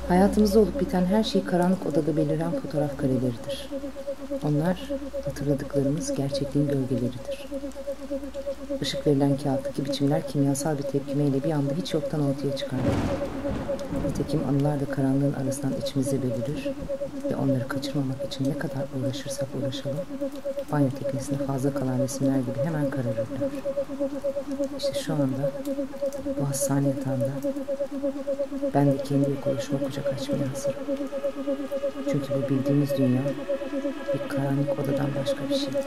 Hayatımızda olup biten her şey karanlık odada beliren fotoğraf kareleridir. Onlar hatırladıklarımız gerçekliğin gölgeleridir. Işık verilen kağıttaki biçimler kimyasal bir tepkimeyle bir anda hiç yoktan ortaya çıkarlar. Nitekim anılar da karanlığın arasından içimize belirir ve onları kaçırmamak için ne kadar uğraşırsak uğraşalım, banyo teknesinde fazla kalan resimler gibi hemen kararırlar. İşte şu anda bu hastane yatağında ben de kendi yok oluşuma kucak açmaya hazırım. Çünkü bu bildiğimiz dünya bir karanlık odadan başka bir şey değil.